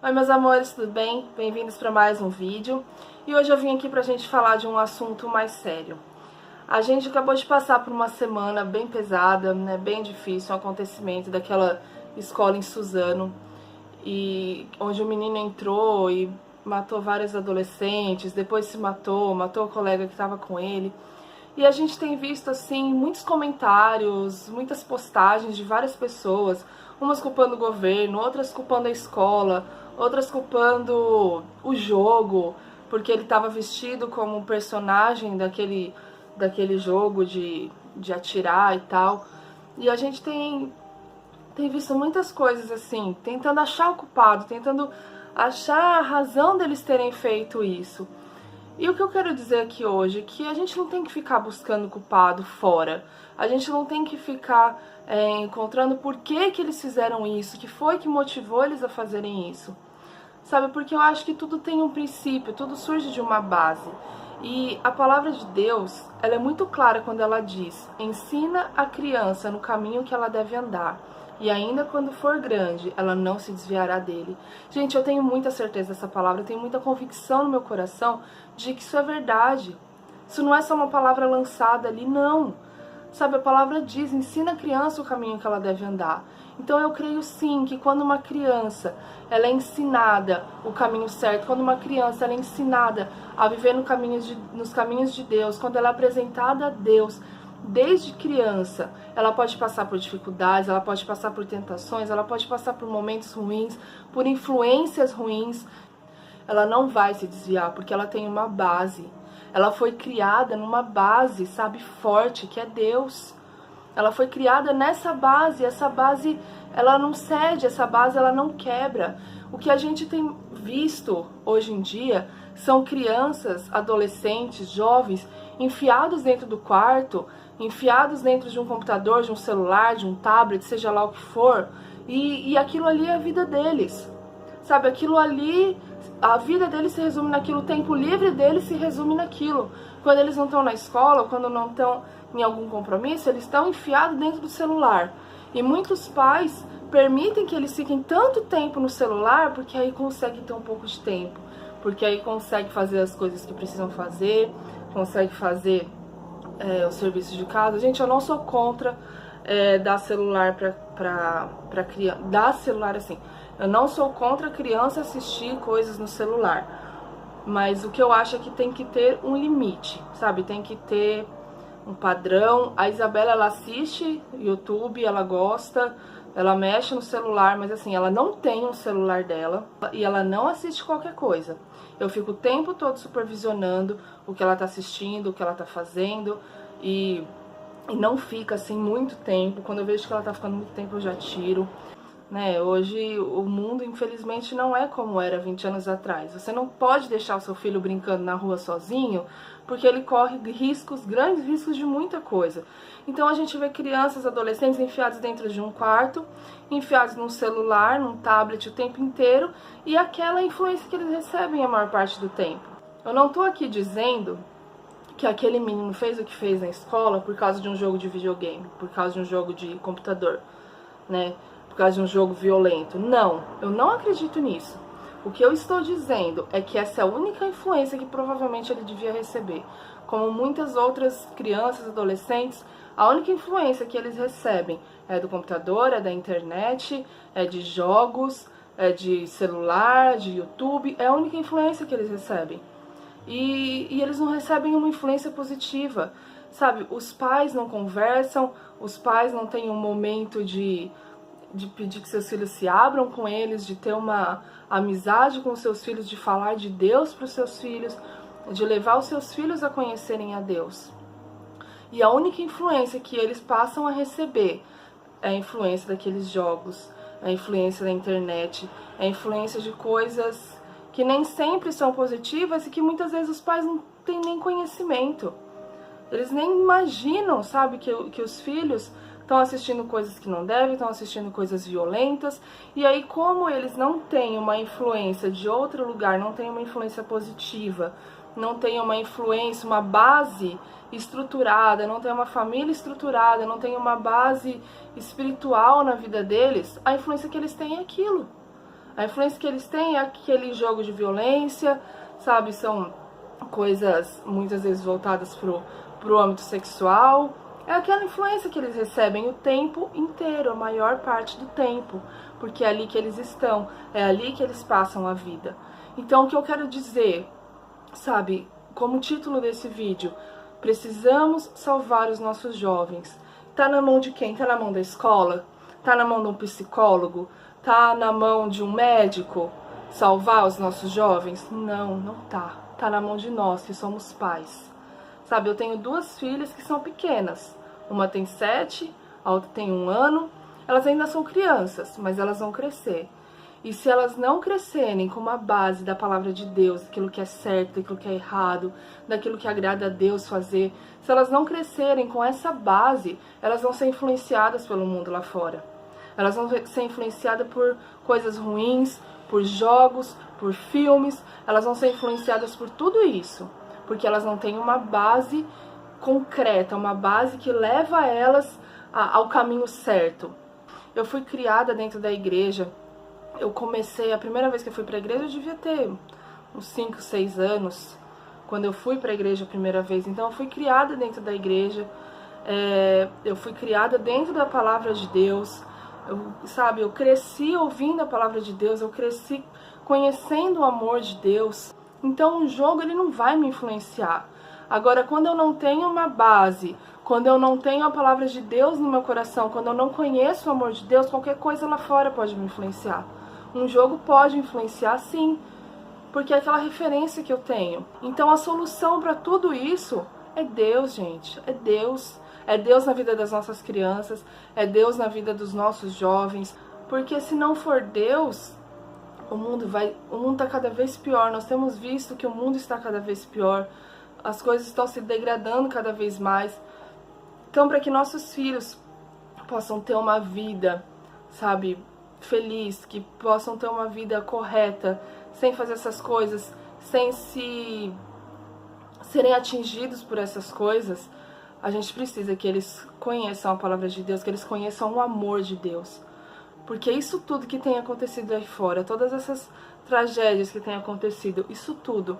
Oi meus amores, tudo bem? Bem-vindos para mais um vídeo. E hoje eu vim aqui pra gente falar de um assunto mais sério. A gente acabou de passar por uma semana bem pesada, né, bem difícil, um acontecimento daquela escola em Suzano, onde o menino entrou e matou vários adolescentes, depois se matou o colega que estava com ele. E a gente tem visto, assim, muitos comentários, muitas postagens de várias pessoas, umas culpando o governo, outras culpando a escola, outras culpando o jogo, porque ele estava vestido como um personagem daquele jogo de atirar e tal. E a gente tem visto muitas coisas assim, tentando achar o culpado, tentando achar a razão deles terem feito isso. E o que eu quero dizer aqui hoje é que a gente não tem que ficar buscando culpado fora. A gente não tem que ficar encontrando por que eles fizeram isso, que foi que motivou eles a fazerem isso. Sabe, porque eu acho que tudo tem um princípio, tudo surge de uma base. E a palavra de Deus, ela é muito clara quando ela diz: ensina a criança no caminho que ela deve andar, e ainda quando for grande, ela não se desviará dele. Gente, eu tenho muita certeza dessa palavra, eu tenho muita convicção no meu coração de que isso é verdade. Isso não é só uma palavra lançada ali, não. Sabe, a palavra diz: ensina a criança o caminho que ela deve andar. Então eu creio sim que quando uma criança ela é ensinada o caminho certo, quando uma criança ela é ensinada a viver nos caminhos de Deus, quando ela é apresentada a Deus desde criança, ela pode passar por dificuldades, ela pode passar por tentações, ela pode passar por momentos ruins, por influências ruins, ela não vai se desviar, porque ela tem uma base. Ela foi criada numa base, sabe, forte, que é Deus. Ela foi criada nessa base, essa base ela não cede, essa base ela não quebra. O que a gente tem visto hoje em dia são crianças, adolescentes, jovens, enfiados dentro do quarto, enfiados dentro de um computador, de um celular, de um tablet, seja lá o que for, e aquilo ali é a vida deles. Sabe, aquilo ali, a vida deles se resume naquilo, o tempo livre deles se resume naquilo. Quando eles não estão na escola, quando não estão em algum compromisso, eles estão enfiados dentro do celular. E muitos pais permitem que eles fiquem tanto tempo no celular, porque aí conseguem ter um pouco de tempo, porque aí conseguem fazer as coisas que precisam fazer, conseguem fazer o serviço de casa. Gente, eu não sou contra dar celular pra criança, dar celular assim. Eu não sou contra a criança assistir coisas no celular, mas o que eu acho é que tem que ter um limite, sabe? Tem que ter um padrão. A Isabela, ela assiste YouTube, ela gosta, ela mexe no celular, mas assim, ela não tem um celular dela e ela não assiste qualquer coisa. Eu fico o tempo todo supervisionando o que ela tá assistindo, o que ela tá fazendo, e não fica assim muito tempo. Quando eu vejo que ela tá ficando muito tempo, eu já tiro. Né? Hoje o mundo, infelizmente, não é como era 20 anos atrás. Você não pode deixar o seu filho brincando na rua sozinho, porque ele corre riscos, grandes riscos de muita coisa. Então a gente vê crianças, adolescentes enfiados dentro de um quarto, enfiados num celular, num tablet o tempo inteiro, e aquela influência que eles recebem a maior parte do tempo. Eu não tô aqui dizendo que aquele menino fez o que fez na escola por causa de um jogo de videogame, por causa de um jogo de computador, né? Por causa de um jogo violento. Não, eu não acredito nisso. O que eu estou dizendo é que essa é a única influência que provavelmente ele devia receber. Como muitas outras crianças, adolescentes, a única influência que eles recebem é do computador, é da internet, é de jogos, é de celular, de YouTube, é a única influência que eles recebem. E eles não recebem uma influência positiva, sabe? Os pais não conversam, os pais não têm um momento de pedir que seus filhos se abram com eles, de ter uma amizade com os seus filhos, de falar de Deus para os seus filhos, de levar os seus filhos a conhecerem a Deus. E a única influência que eles passam a receber é a influência daqueles jogos, é a influência da internet, é a influência de coisas que nem sempre são positivas e que muitas vezes os pais não têm nem conhecimento. Eles nem imaginam, sabe, que os filhos estão assistindo coisas que não devem, estão assistindo coisas violentas, e aí como eles não têm uma influência de outro lugar, não têm uma influência positiva, não têm uma influência, uma base estruturada, não têm uma família estruturada, não têm uma base espiritual na vida deles, a influência que eles têm é aquilo. A influência que eles têm é aquele jogo de violência, sabe? São coisas muitas vezes voltadas pro âmbito sexual. É aquela influência que eles recebem o tempo inteiro, a maior parte do tempo, porque é ali que eles estão, é ali que eles passam a vida. Então, o que eu quero dizer, sabe, como título desse vídeo, precisamos salvar os nossos jovens. Tá na mão de quem? Tá na mão da escola? Tá na mão de um psicólogo? Tá na mão de um médico salvar os nossos jovens? Não, não tá. Tá na mão de nós, que somos pais. Sabe, eu tenho 2 filhas que são pequenas. Uma tem 7, a outra tem 1 ano. Elas ainda são crianças, mas elas vão crescer. E se elas não crescerem com uma base da palavra de Deus, daquilo que é certo, daquilo que é errado, daquilo que agrada a Deus fazer, se elas não crescerem com essa base, elas vão ser influenciadas pelo mundo lá fora. Elas vão ser influenciadas por coisas ruins, por jogos, por filmes, elas vão ser influenciadas por tudo isso, porque elas não têm uma base concreta, uma base que leva elas ao caminho certo. Eu fui criada dentro da igreja. Eu comecei, a primeira vez que eu fui para a igreja, eu devia ter uns 5, 6 anos, quando eu fui para a igreja a primeira vez. Então eu fui criada dentro da igreja, eu fui criada dentro da palavra de Deus, eu cresci ouvindo a palavra de Deus, eu cresci conhecendo o amor de Deus. Então o jogo, ele não vai me influenciar. Agora, quando eu não tenho uma base, quando eu não tenho a palavra de Deus no meu coração, quando eu não conheço o amor de Deus, qualquer coisa lá fora pode me influenciar. Um jogo pode influenciar, sim, porque é aquela referência que eu tenho. Então a solução para tudo isso é Deus, gente. É Deus. É Deus na vida das nossas crianças, é Deus na vida dos nossos jovens. Porque se não for Deus, o mundo está cada vez pior. Nós temos visto que o mundo está cada vez pior. As coisas estão se degradando cada vez mais. Então, para que nossos filhos possam ter uma vida, sabe, feliz, que possam ter uma vida correta, sem fazer essas coisas, sem serem atingidos por essas coisas, a gente precisa que eles conheçam a palavra de Deus, que eles conheçam o amor de Deus. Porque isso tudo que tem acontecido aí fora, todas essas tragédias que tem acontecido, isso tudo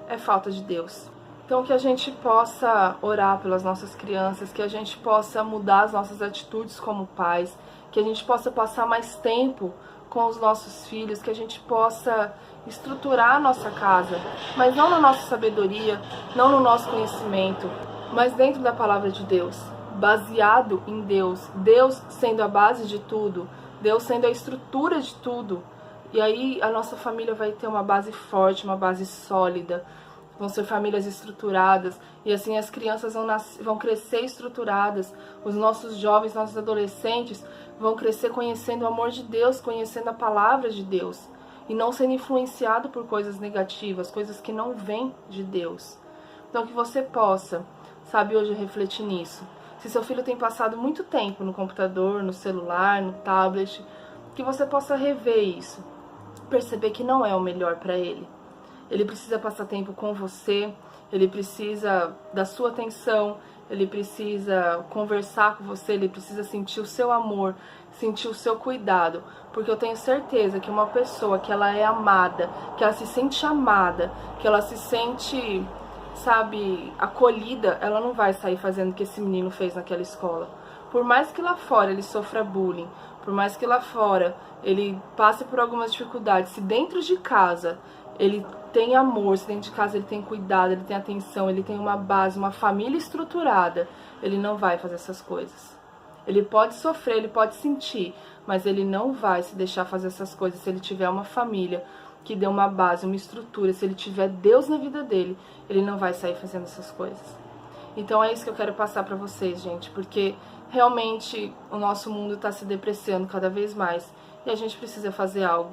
é falta de Deus. Então que a gente possa orar pelas nossas crianças, que a gente possa mudar as nossas atitudes como pais, que a gente possa passar mais tempo com os nossos filhos, que a gente possa estruturar a nossa casa, mas não na nossa sabedoria, não no nosso conhecimento, mas dentro da palavra de Deus, baseado em Deus, Deus sendo a base de tudo, Deus sendo a estrutura de tudo. E aí a nossa família vai ter uma base forte, uma base sólida, vão ser famílias estruturadas, e assim as crianças vão crescer estruturadas, os nossos jovens, nossos adolescentes vão crescer conhecendo o amor de Deus, conhecendo a palavra de Deus, e não sendo influenciado por coisas negativas, coisas que não vêm de Deus. Então que você possa, sabe, hoje refletir nisso. Se seu filho tem passado muito tempo no computador, no celular, no tablet, que você possa rever isso, perceber que não é o melhor para ele. Ele precisa passar tempo com você, ele precisa da sua atenção, ele precisa conversar com você, ele precisa sentir o seu amor, sentir o seu cuidado. Porque eu tenho certeza que uma pessoa que ela é amada, que ela se sente amada, que ela se sente, sabe, acolhida, ela não vai sair fazendo o que esse menino fez naquela escola. Por mais que lá fora ele sofra bullying, por mais que lá fora ele passe por algumas dificuldades, se dentro de casa ele tem amor, se dentro de casa ele tem cuidado, ele tem atenção, ele tem uma base, uma família estruturada, ele não vai fazer essas coisas. Ele pode sofrer, ele pode sentir, mas ele não vai se deixar fazer essas coisas se ele tiver uma família que dê uma base, uma estrutura. Se ele tiver Deus na vida dele, ele não vai sair fazendo essas coisas. Então é isso que eu quero passar pra vocês, gente, porque realmente o nosso mundo está se depreciando cada vez mais e a gente precisa fazer algo.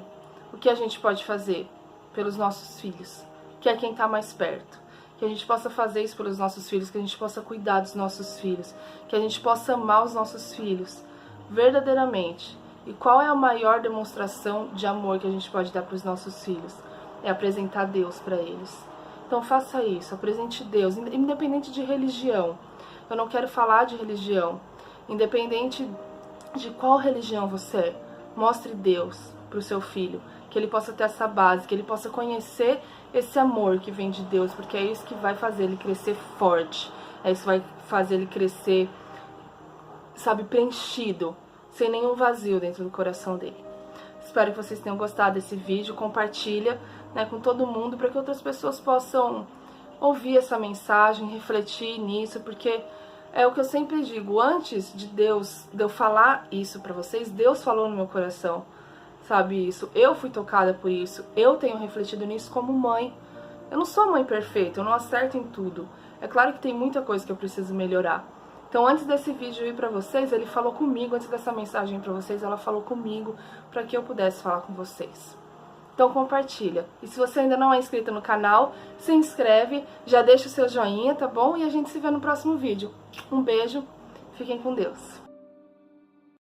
O que a gente pode fazer? Pelos nossos filhos, que é quem está mais perto. Que a gente possa fazer isso pelos nossos filhos, que a gente possa cuidar dos nossos filhos, que a gente possa amar os nossos filhos verdadeiramente. E qual é a maior demonstração de amor que a gente pode dar para os nossos filhos? É apresentar Deus para eles. Então faça isso, apresente Deus, independente de religião. Eu não quero falar de religião. Independente de qual religião você é, mostre Deus para o seu filho. que ele possa ter essa base, que ele possa conhecer esse amor que vem de Deus, porque é isso que vai fazer ele crescer forte, é isso que vai fazer ele crescer, sabe, preenchido, sem nenhum vazio dentro do coração dele. Espero que vocês tenham gostado desse vídeo, compartilha, né, com todo mundo, para que outras pessoas possam ouvir essa mensagem, refletir nisso, porque é o que eu sempre digo, antes de eu falar isso pra vocês, Deus falou no meu coração, sabe isso? Eu fui tocada por isso, eu tenho refletido nisso como mãe. Eu não sou mãe perfeita, eu não acerto em tudo. É claro que tem muita coisa que eu preciso melhorar. Então, antes desse vídeo ir pra vocês, ele falou comigo, antes dessa mensagem pra vocês, ela falou comigo pra que eu pudesse falar com vocês. Então compartilha. E se você ainda não é inscrito no canal, se inscreve, já deixa o seu joinha, tá bom? E a gente se vê no próximo vídeo. Um beijo, fiquem com Deus.